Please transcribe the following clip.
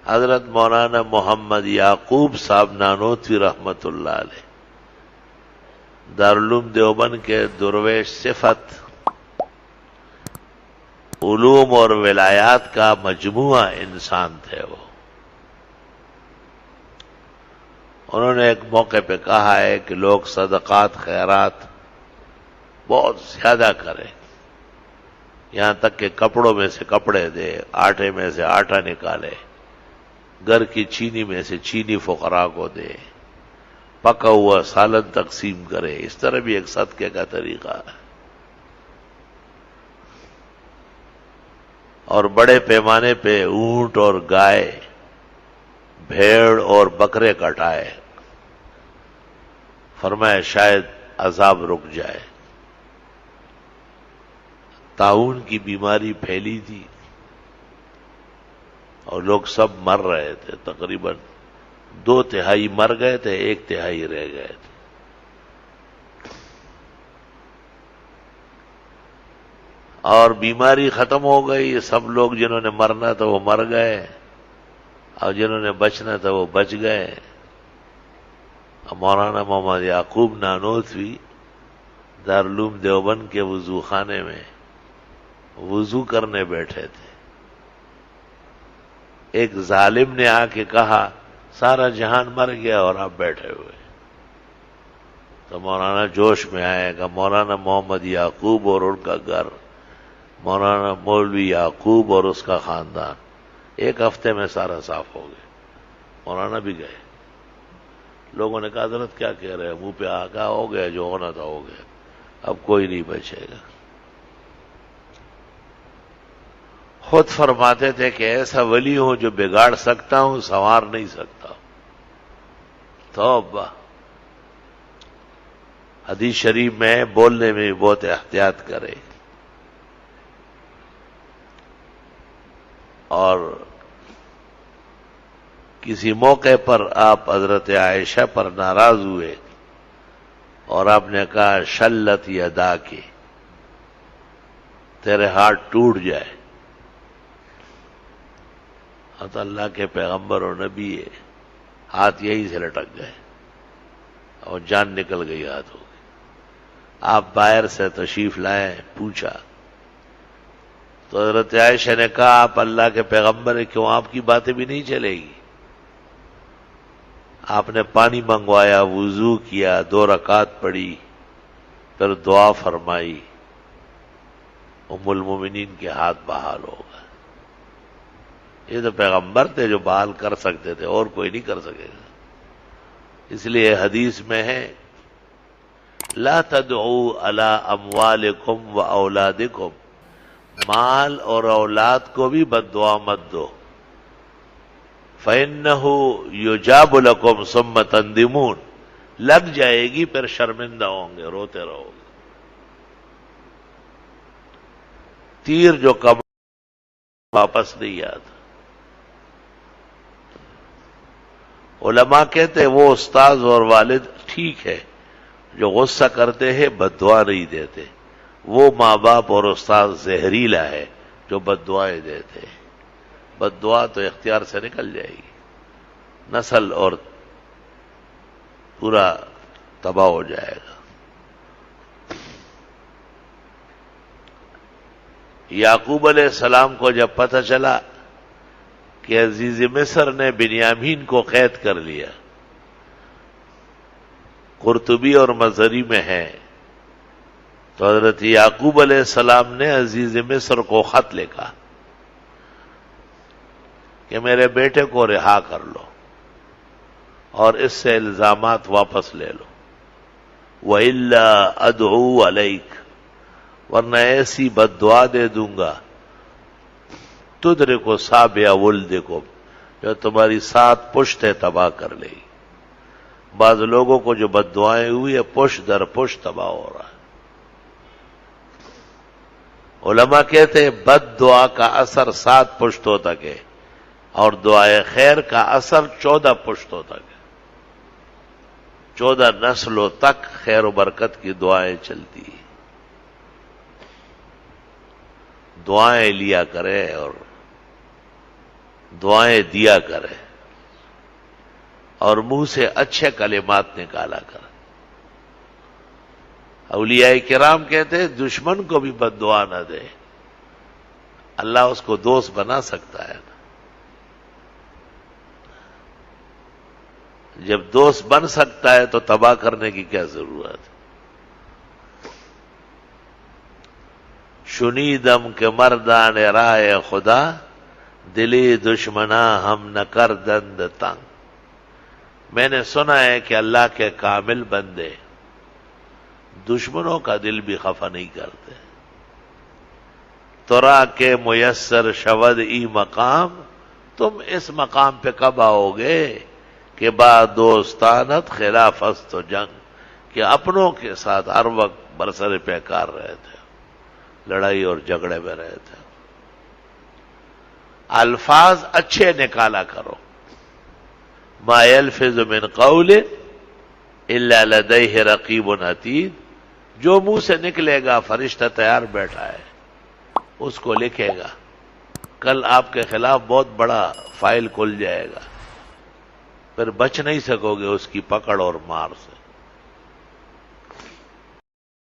حضرت مولانا محمد یعقوب صاحب نانوتوی رحمت اللہ علیہ دارالعلوم دیوبند کے درویش صفت علوم اور ولایات کا مجموعہ انسان تھے وہ. انہوں نے ایک موقع پہ کہا ہے کہ لوگ صدقات خیرات بہت زیادہ کریں، یہاں تک کہ کپڑوں میں سے کپڑے دے، آٹے میں سے آٹا نکالے، گھر کی چینی میں سے چینی فقراء کو دے، پکا ہوا سالن تقسیم کرے. اس طرح بھی ایک صدقے کا طریقہ ہے. اور بڑے پیمانے پہ اونٹ اور گائے، بھیڑ اور بکرے کٹائے، فرمایا شاید عذاب رک جائے. طاعون کی بیماری پھیلی تھی اور لوگ سب مر رہے تھے، تقریباً 2/3 مر گئے تھے، 1/3 رہ گئے تھے. اور بیماری ختم ہو گئی، سب لوگ جنہوں نے مرنا تھا وہ مر گئے اور جنہوں نے بچنا تھا وہ بچ گئے. مولانا محمد یعقوب نانوتوی دارالعلوم دیوبند کے وضو خانے میں وضو کرنے بیٹھے تھے. ایک ظالم نے آ کے کہا سارا جہان مر گیا اور آپ بیٹھے ہوئے. تو مولانا جوش میں آئے گا مولانا محمد یعقوب اور ان کا گھر، مولانا مولوی یعقوب اور اس کا خاندان 1 ہفتے میں سارا صاف ہو گیا. مولانا بھی گئے. لوگوں نے کہا حضرت کیا کہہ رہے ہیں، منہ پہ آگا ہو گیا، جو ہونا تھا ہو گیا، اب کوئی نہیں بچے گا. خود فرماتے تھے کہ ایسا ولی ہوں جو بگاڑ سکتا ہوں، سنوار نہیں سکتا. توبہ. حدیث شریف میں بولنے میں بھی بہت احتیاط کرے. اور کسی موقع پر آپ حضرت عائشہ پر ناراض ہوئے اور آپ نے کہا شلت یدا کی، تیرے ہاتھ ٹوٹ جائے. تو اللہ کے پیغمبر اور نبی ہے، ہاتھ یہی سے لٹک گئے اور جان نکل گئی ہاتھ ہو گئی. آپ باہر سے تشریف لائے، پوچھا تو حضرت عائشہ نے کہا آپ اللہ کے پیغمبر ہیں، کیوں آپ کی باتیں بھی نہیں چلے گی؟ آپ نے پانی منگوایا، وضو کیا، 2 رکعت پڑھی، پھر دعا فرمائی، ام المومنین کے ہاتھ بحال ہو گئے. یہ تو پیغمبر تھے جو بحال کر سکتے تھے، اور کوئی نہیں کر سکے گا. اس لیے حدیث میں ہے لا تدعوا علی اموالکم و اولادکم، مال اور اولاد کو بھی بد دعا مت دو. فَإِنَّهُ يُجَابُ لَكُمْ ثُمَّ تَنْدِمُونَ، لگ جائے گی پھر شرمندہ ہوں گے، روتے رہو گے. تیر جو کب واپس نہیں آتا. علماء کہتے ہیں وہ استاذ اور والد ٹھیک ہے جو غصہ کرتے ہیں بد دعا نہیں دیتے، وہ ماں باپ اور استاذ زہریلا ہے جو بد دعائیں دیتے ہیں. بد دعا تو اختیار سے نکل جائے گی، نسل اور پورا تباہ ہو جائے گا. یعقوب علیہ السلام کو جب پتہ چلا کہ عزیز مصر نے بنیامین کو قید کر لیا، قرطبی اور مظہری میں ہے، تو حضرت یعقوب علیہ السلام نے عزیز مصر کو خط لکھا کہ میرے بیٹے کو رہا کر لو اور اس سے الزامات واپس لے لو، وَإِلَّا أَدْعُو عَلَيْكَ، ورنہ ایسی بد دعا دے دوں گا تدرکو سابع ولدکم، جو تمہاری 7 پشتیں تباہ کر لے گی. بعض لوگوں کو جو بد دعائیں ہوئی ہے پشت در پشت تباہ ہو رہا ہے. علماء کہتے ہیں بد دعا کا اثر 7 پشتوں تک ہے اور دعائے خیر کا اثر 14 پشتوں تک ہے. 14 نسلوں تک خیر و برکت کی دعائیں چلتی ہیں. دعائیں لیا کرے اور دعائیں دیا کرے اور منہ سے اچھے کلمات نکالا کرے۔ اولیاء کرام کہتے ہیں دشمن کو بھی بد دعا نہ دے، اللہ اس کو دوست بنا سکتا ہے نا۔ جب دوست بن سکتا ہے تو تباہ کرنے کی کیا ضرورت ہے؟ شنیدم کے مردان رائے خدا، دلی دشمنا ہم نہ کر دند تنگ۔ میں نے سنا ہے کہ اللہ کے کامل بندے دشمنوں کا دل بھی خفا نہیں کرتے۔ ترا کے میسر شود ای مقام، تم اس مقام پہ کب آؤ گے کہ با دوستانت خلاف است و جنگ، کہ اپنوں کے ساتھ ہر وقت برسر پیکار رہے تھے، لڑائی اور جھگڑے میں رہے تھے۔ الفاظ اچھے نکالا کرو، ما یلفظ من قول الا لدیہ رقیب عتید، جو منہ سے نکلے گا فرشتہ تیار بیٹھا ہے اس کو لکھے گا، کل آپ کے خلاف بہت بڑا فائل کھل جائے گا، پھر بچ نہیں سکو گے اس کی پکڑ اور مار سے۔